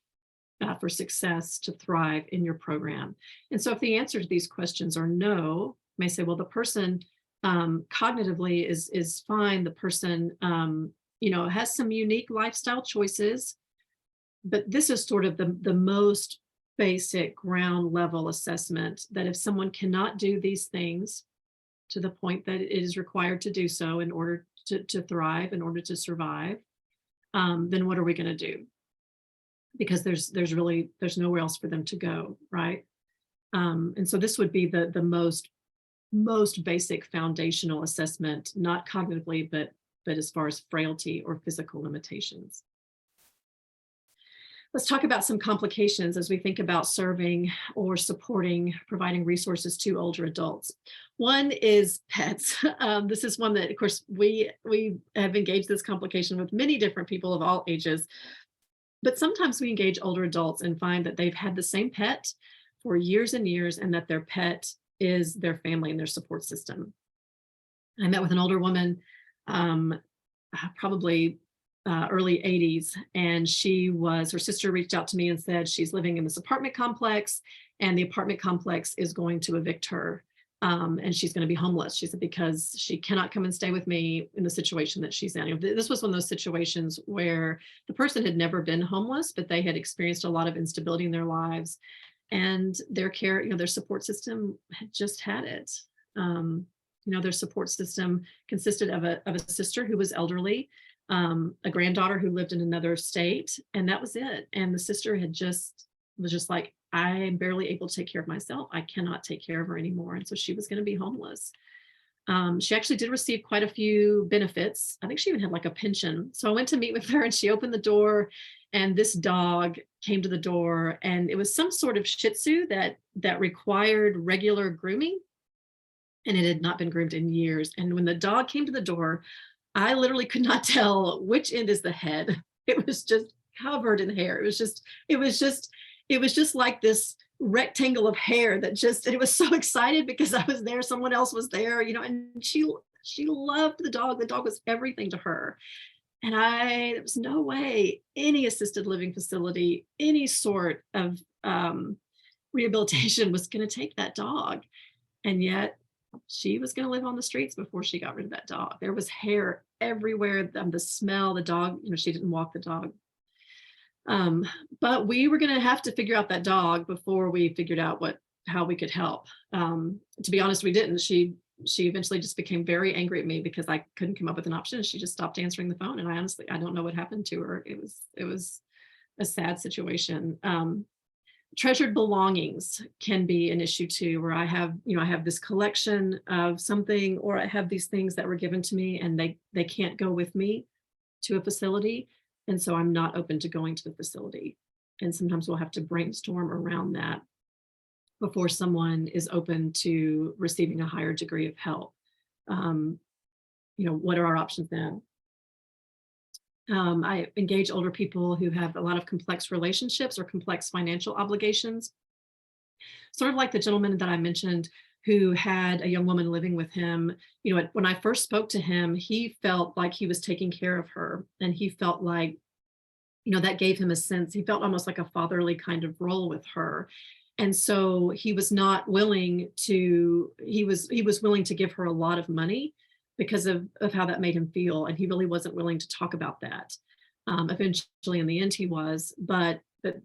for success to thrive in your program? And so if the answer to these questions are no, you may say, well, the person cognitively is fine. The person has some unique lifestyle choices, but this is sort of the most basic ground level assessment that if someone cannot do these things to the point that it is required to do so in order to thrive, in order to survive, then what are we going to do? Because there's nowhere else for them to go, right? And so this would be the most basic foundational assessment, not cognitively, but as far as frailty or physical limitations. Let's talk about some complications as we think about serving or supporting, providing resources to older adults. One is pets. This is one that, of course, we have engaged this complication with many different people of all ages, but sometimes we engage older adults and find that they've had the same pet for years and years, and that their pet is their family and their support system. I met with an older woman probably early 80s. And her sister reached out to me and said she's living in this apartment complex and the apartment complex is going to evict her. And she's going to be homeless. She said, because she cannot come and stay with me in the situation that she's in. This was one of those situations where the person had never been homeless, but they had experienced a lot of instability in their lives. And their care, their support system had just had it. Their support system consisted of a sister who was elderly, a granddaughter who lived in another state, and that was it. And the sister was just like, I am barely able to take care of myself. I cannot take care of her anymore. And so she was going to be homeless. She actually did receive quite a few benefits. I think she even had like a pension. So I went to meet with her and she opened the door and this dog came to the door, and it was some sort of Shih Tzu that required regular grooming. And it had not been groomed in years. And when the dog came to the door, I literally could not tell which end is the head. It was just covered in hair. It was just like this rectangle of hair and it was so excited because I was there, someone else was there, and she loved the dog. The dog was everything to her. And there was no way any assisted living facility, any sort of rehabilitation was going to take that dog. And yet she was going to live on the streets before she got rid of that dog. There was hair everywhere. The smell, the dog, she didn't walk the dog. But we were going to have to figure out that dog before we figured out how we could help. To be honest, we didn't. She eventually just became very angry at me because I couldn't come up with an option. She just stopped answering the phone. And I don't know what happened to her. It was a sad situation. Treasured belongings can be an issue too, where I have this collection of something, or I have these things that were given to me and they can't go with me to a facility. And so I'm not open to going to the facility. And sometimes we'll have to brainstorm around that before someone is open to receiving a higher degree of help. What are our options then? I engage older people who have a lot of complex relationships or complex financial obligations. Sort of like the gentleman that I mentioned who had a young woman living with him. You know, when I first spoke to him, he felt like he was taking care of her, and he felt like, you know, that gave him a sense. He felt almost like a fatherly kind of role with her. And so he was not willing to, he was willing to give her a lot of money because of how that made him feel. And he really wasn't willing to talk about that. Eventually in the end he was, but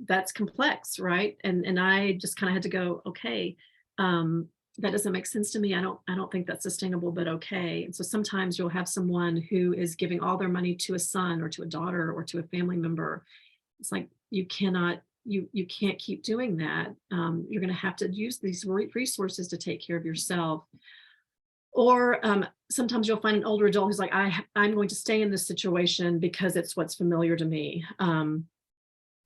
that's complex, right? And I just kind of had to go, okay, that doesn't make sense to me. I don't think that's sustainable, but okay. And so sometimes you'll have someone who is giving all their money to a son or to a daughter or to a family member. It's like, you can't keep doing that. You're going to have to use these resources to take care of yourself. Or sometimes you'll find an older adult who's like, I'm going to stay in this situation because it's what's familiar to me. I'm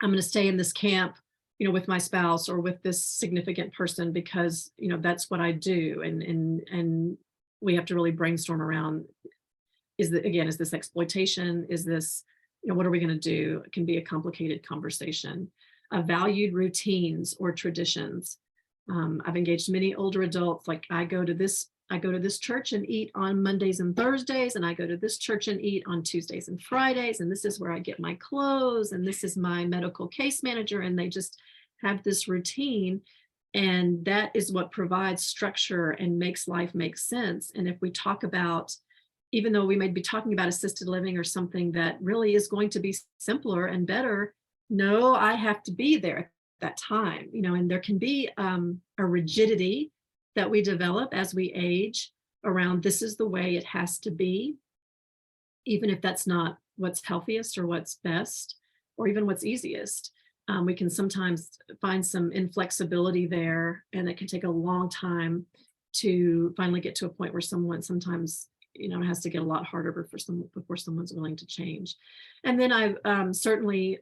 going to stay in this camp, you know, with my spouse or with this significant person because, you know, that's what I do. And we have to really brainstorm around, is this exploitation? Is this, you know, what are we going to do? It can be a complicated conversation. Valued routines or traditions. I've engaged many older adults, like I go to this church and eat on Mondays and Thursdays, and I go to this church and eat on Tuesdays and Fridays, and this is where I get my clothes, and this is my medical case manager, and they just have this routine, and that is what provides structure and makes life make sense. And if we talk about, even though we may be talking about assisted living or something that really is going to be simpler and better, no, I have to be there at that time, you know, and there can be a rigidity that we develop as we age around, this is the way it has to be, even if that's not what's healthiest or what's best, or even what's easiest. We can sometimes find some inflexibility there, and it can take a long time to finally get to a point where someone sometimes, you know, it has to get a lot harder before someone's willing to change. And then I've certainly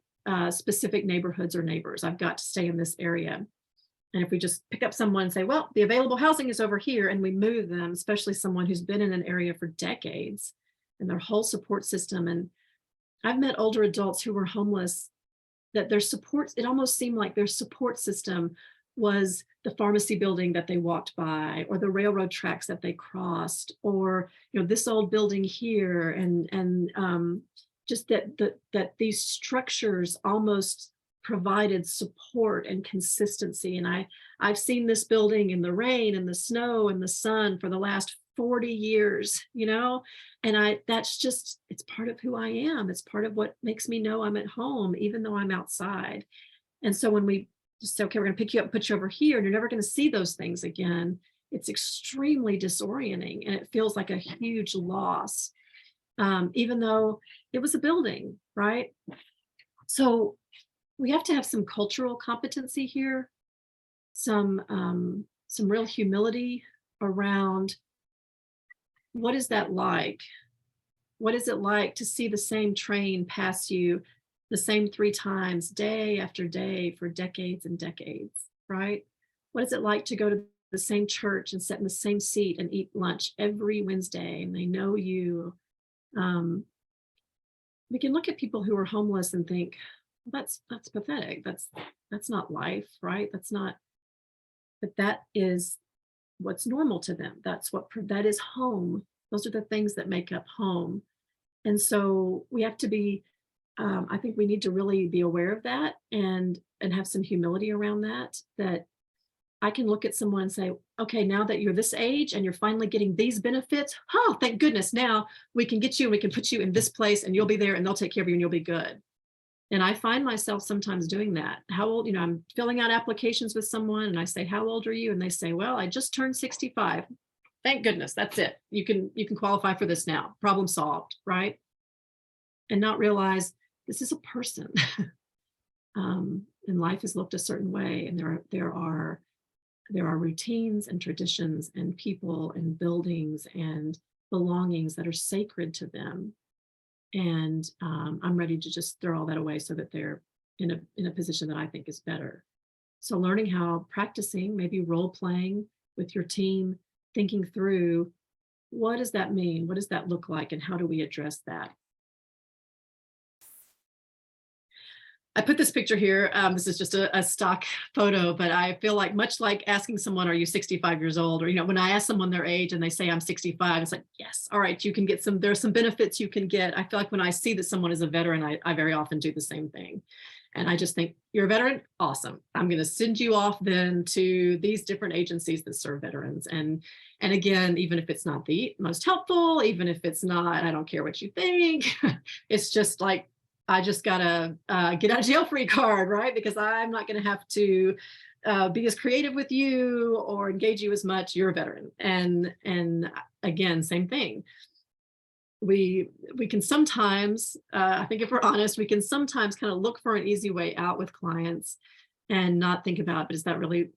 specific neighborhoods or neighbors. I've got to stay in this area. And if we just pick up someone and say, well, the available housing is over here, and we move them, especially someone who's been in an area for decades and their whole support system. And I've met older adults who were homeless that their support, it almost seemed like their support system was the pharmacy building that they walked by, or the railroad tracks that they crossed, or, you know, this old building here, and just that these structures almost provided support and consistency. And I've seen this building in the rain and the snow and the sun for the last 40 years, you know, and that's just, it's part of who I am. It's part of what makes me know I'm at home, even though I'm outside. And so when we just say, okay, we're going to pick you up and put you over here, and you're never going to see those things again, it's extremely disorienting, and it feels like a huge loss, even though it was a building, right? So we have to have some cultural competency here, some real humility around, what is that like? What is it like to see the same train pass you the same 3 times, day after day, for decades and decades, right? What is it like to go to the same church and sit in the same seat and eat lunch every Wednesday, and they know you? We can look at people who are homeless and think, well, that's pathetic. That's not life, right? That's not, but that is what's normal to them. That is home. Those are the things that make up home. And so we have to be, I think we need to really be aware of that, and have some humility around that I can look at someone and say, okay, now that you're this age and you're finally getting these benefits, oh, thank goodness, now we can get you and we can put you in this place, and you'll be there, and they'll take care of you, and you'll be good. And I find myself sometimes doing that. How old, you know, I'm filling out applications with someone, and I say, how old are you? And they say, well, I just turned 65. Thank goodness, that's it. You can qualify for this now. Problem solved, right? And not realize this is a person. And life is looked a certain way, and there are routines and traditions and people and buildings and belongings that are sacred to them. And I'm ready to just throw all that away so that they're in a position that I think is better. So learning how, practicing, maybe role playing with your team, thinking through, what does that mean? What does that look like? And how do we address that? I put this picture here. This is just a stock photo, but I feel like much like asking someone, are you 65 years old? Or, when I ask someone their age and they say I'm 65, it's like, yes, all right, you can get there's some benefits you can get. I feel like when I see that someone is a veteran, I very often do the same thing. And I just think, you're a veteran? Awesome. I'm going to send you off then to these different agencies that serve veterans. And again, even if it's not the most helpful, even if it's not, I don't care what you think, it's just like, I just got a get out of jail free card, right? Because I'm not going to have to be as creative with you or engage you as much. You're a veteran. And again, same thing. We can sometimes, I think if we're honest, we can sometimes kind of look for an easy way out with clients and not think about, but is that really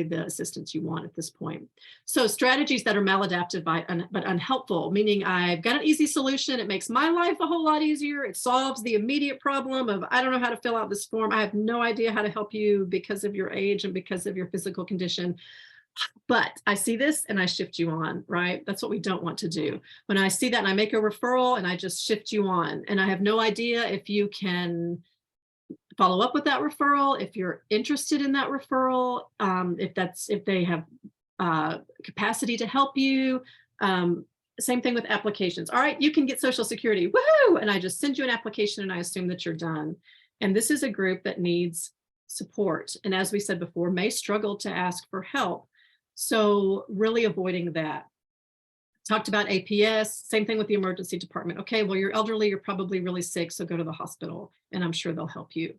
the assistance you want at this point? So strategies that are maladaptive but unhelpful, meaning I've got an easy solution. It makes my life a whole lot easier. It solves the immediate problem of, I don't know how to fill out this form. I have no idea how to help you because of your age and because of your physical condition. But I see this and I shift you on, right? That's what we don't want to do. When I see that and I make a referral and I just shift you on, and I have no idea if you can follow up with that referral, if you're interested in that referral, if they have capacity to help you. Same thing with applications. All right, you can get Social Security, woohoo! And I just send you an application and I assume that you're done. And this is a group that needs support. And as we said before, may struggle to ask for help. So really avoiding that. Talked about APS, same thing with the emergency department. Okay, well, you're elderly, you're probably really sick, so go to the hospital and I'm sure they'll help you.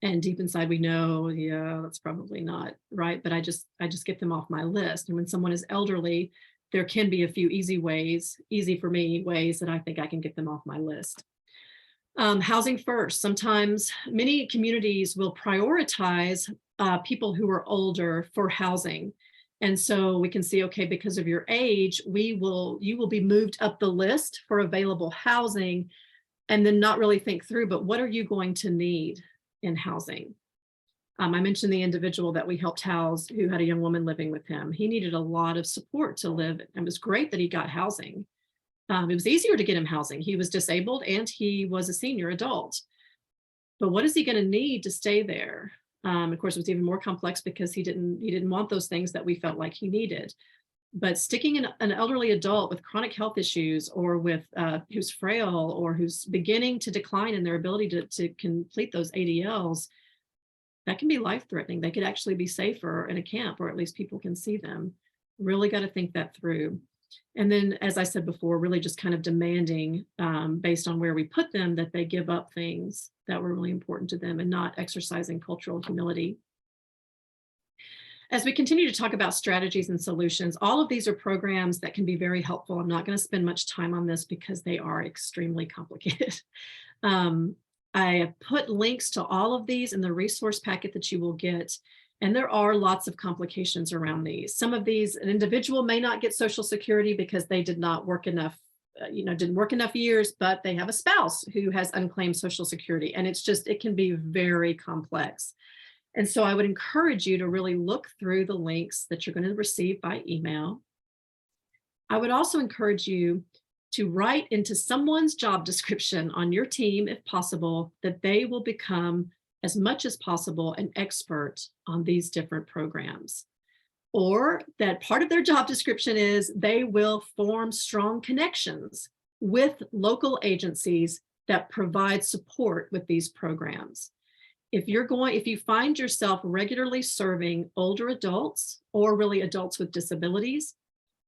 And deep inside we know, yeah, that's probably not right, but I just get them off my list. And when someone is elderly, there can be a few easy for me ways that I think I can get them off my list. Housing first. Sometimes many communities will prioritize people who are older for housing. And so we can see, okay, because of your age, you will be moved up the list for available housing, and then not really think through, but what are you going to need in housing? I mentioned the individual that we helped house who had a young woman living with him. He needed a lot of support to live. It was great that he got housing. It was easier to get him housing. He was disabled and he was a senior adult. But what is he going to need to stay there? Of course, it was even more complex because he didn't want those things that we felt like he needed. But sticking an elderly adult with chronic health issues, or with who's frail, or who's beginning to decline in their ability to complete those ADLs, that can be life-threatening. They could actually be safer in a camp, or at least people can see them. Really got to think that through. And then, as I said before, really just kind of demanding, based on where we put them, that they give up things that were really important to them, and not exercising cultural humility. As we continue to talk about strategies and solutions, all of these are programs that can be very helpful. I'm not going to spend much time on this because they are extremely complicated. I have put links to all of these in the resource packet that you will get. And there are lots of complications around these. Some of these, an individual may not get Social Security because they did not work enough, didn't work enough years, but they have a spouse who has unclaimed Social Security. And it can be very complex. And so I would encourage you to really look through the links that you're going to receive by email. I would also encourage you to write into someone's job description on your team, if possible, that they will become, as much as possible, an expert on these different programs. Or that part of their job description is they will form strong connections with local agencies that provide support with these programs. If you find yourself regularly serving older adults, or really adults with disabilities,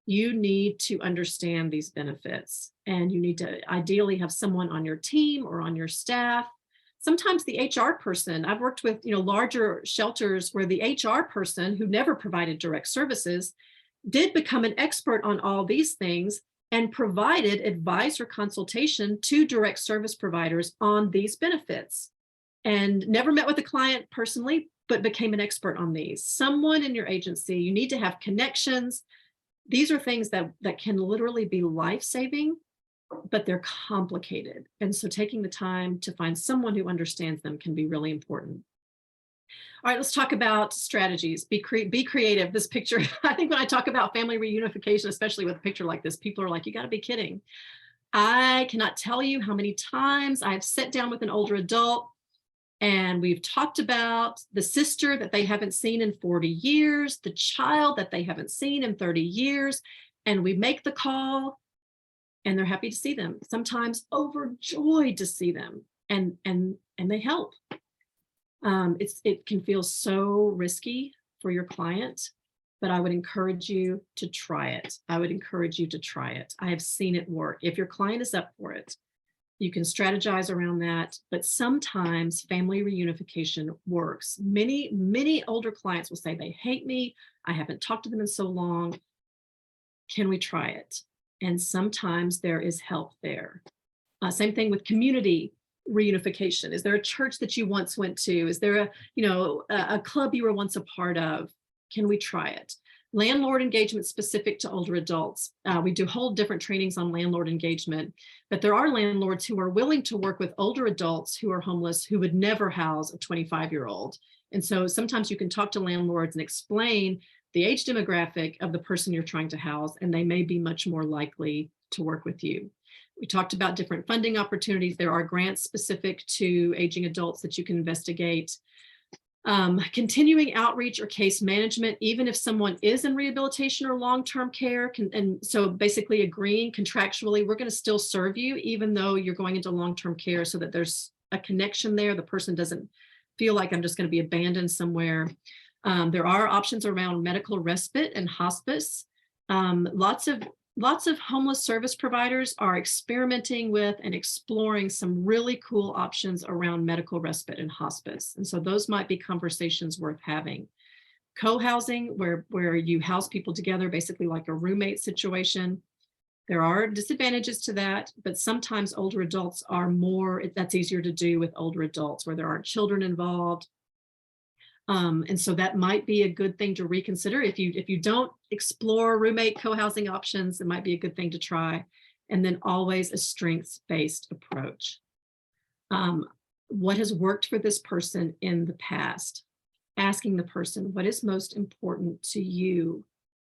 you need to understand these benefits, and you need to ideally have someone on your team or on your staff. Sometimes the HR person, I've worked with larger shelters where the HR person, who never provided direct services, did become an expert on all these things and provided advice or consultation to direct service providers on these benefits, and never met with the client personally, but became an expert on these. Someone in your agency, you need to have connections. These are things that can literally be life-saving, but they're complicated. And so taking the time to find someone who understands them can be really important. All right, let's talk about strategies. Be creative. This picture, I think when I talk about family reunification, especially with a picture like this, people are like, you got to be kidding. I cannot tell you how many times I've sat down with an older adult And we've talked about the sister that they haven't seen in 40 years, the child that they haven't seen in 30 years. And we make the call and they're happy to see them, sometimes overjoyed to see them, and they help. It can feel so risky for your client, but I would encourage you to try it. I would encourage you to try it. I have seen it work. If your client is up for it, you can strategize around that, but sometimes family reunification works. Many older clients will say, they hate me. I haven't talked to them in so long. Can we try it? And sometimes there is help there. Same thing with community reunification. Is there a church that you once went to? Is there a club you were once a part of? Can we try it? Landlord engagement specific to older adults. We do whole different trainings on landlord engagement, but there are landlords who are willing to work with older adults who are homeless, who would never house a 25-year-old. And so sometimes you can talk to landlords and explain the age demographic of the person you're trying to house, and they may be much more likely to work with you. We talked about different funding opportunities. There are grants specific to aging adults that you can investigate. Continuing outreach or case management, even if someone is in rehabilitation or long-term care, and so basically agreeing contractually, we're going to still serve you, even though you're going into long-term care, so that there's a connection there. The person doesn't feel like I'm just going to be abandoned somewhere. There are options around medical respite and hospice. Lots of homeless service providers are experimenting with and exploring some really cool options around medical respite and hospice. And so those might be conversations worth having. Co-housing, where you house people together, basically like a roommate situation. There are disadvantages to that, but sometimes older adults are that's easier to do with older adults where there aren't children involved. And so that might be a good thing to reconsider. If you don't explore roommate co-housing options, it might be a good thing to try. And then always a strengths-based approach. What has worked for this person in the past? Asking the person, what is most important to you?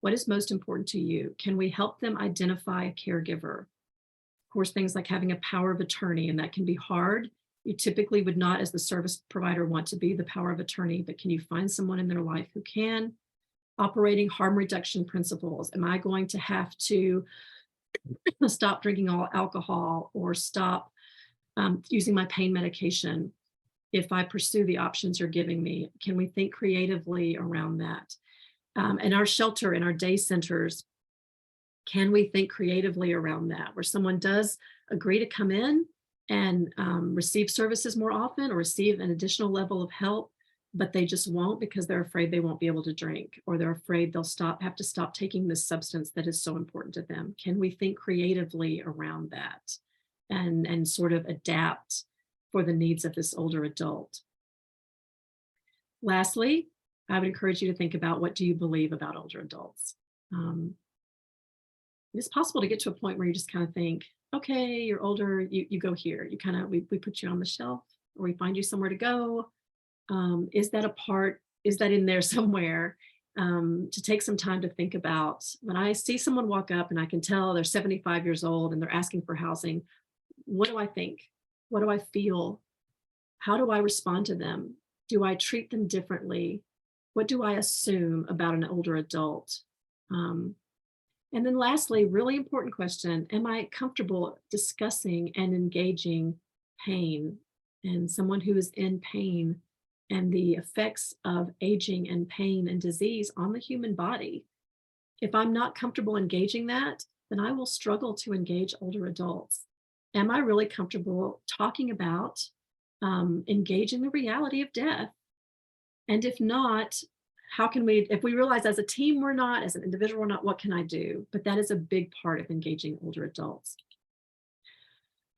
What is most important to you? Can we help them identify a caregiver? Of course, things like having a power of attorney, and that can be hard. You typically would not, as the service provider, want to be the power of attorney, but can you find someone in their life who can? Operating harm reduction principles. Am I going to have to stop drinking all alcohol or stop using my pain medication if I pursue the options you're giving me? Can we think creatively around that? In our shelter, in our day centers, can we think creatively around that, where someone does agree to come in and receive services more often or receive an additional level of help, but they just won't because they're afraid they won't be able to drink, or they're afraid they'll have to stop taking this substance that is so important to them. Can we think creatively around that and sort of adapt for the needs of this older adult? Lastly, I would encourage you to think about, what do you believe about older adults? It's possible to get to a point where you just kind of think, okay, you're older, you go here. We put you on the shelf, or we find you somewhere to go. Is that in there somewhere? To take some time to think about. When I see someone walk up and I can tell they're 75 years old and they're asking for housing, what do I think? What do I feel? How do I respond to them? Do I treat them differently? What do I assume about an older adult? And then lastly, really important question, am I comfortable discussing and engaging pain, and someone who is in pain and the effects of aging and pain and disease on the human body? If I'm not comfortable engaging that, then I will struggle to engage older adults. Am I really comfortable talking about engaging the reality of death? And if not, how can we, if we realize as a team we're not, as an individual we're not, what can I do? But that is a big part of engaging older adults.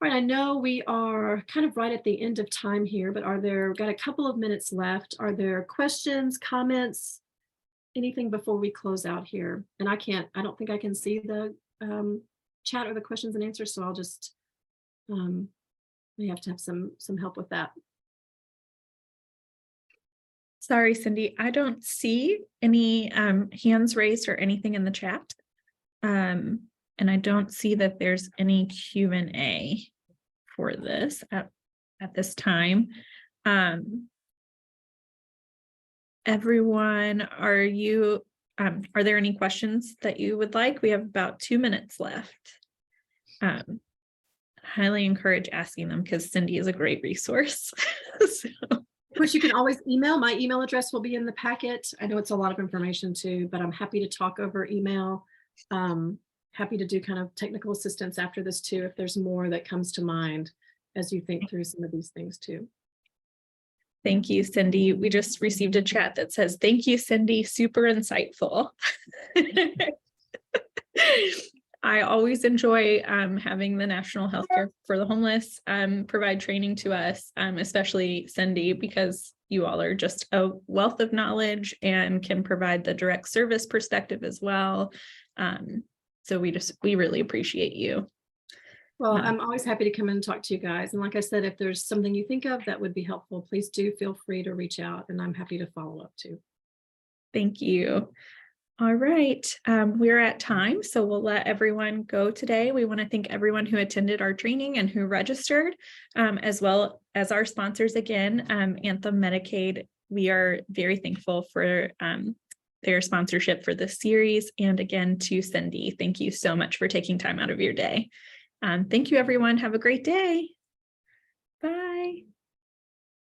All right, I know we are kind of right at the end of time here, but we've got a couple of minutes left. Are there questions, comments, anything before we close out here? And I don't think I can see the chat or the questions and answers, so I'll just, we have to have some help with that. Sorry, Cindy, I don't see any hands raised or anything in the chat. And I don't see that there's any Q&A for this at this time. Everyone, are there any questions that you would like? We have about 2 minutes left. Highly encourage asking them because Cindy is a great resource. So. Of course, you can always email. My email address will be in the packet. I know it's a lot of information too, but I'm happy to talk over email. Happy to do kind of technical assistance after this too, if there's more that comes to mind as you think through some of these things too. Thank you, Cindy. We just received a chat that says, thank you, Cindy, super insightful. I always enjoy having the National Healthcare for the Homeless provide training to us, especially Cindy, because you all are just a wealth of knowledge and can provide the direct service perspective as well. So we really appreciate you. Well, I'm always happy to come in and talk to you guys. And like I said, if there's something you think of that would be helpful, please do feel free to reach out and I'm happy to follow up too. Thank you. All right, we're at time, so we'll let everyone go today. We want to thank everyone who attended our training and who registered, as well as our sponsors again, Anthem Medicaid. We are very thankful for their sponsorship for this series. And again, to Cindy, thank you so much for taking time out of your day. Thank you, everyone. Have a great day. Bye.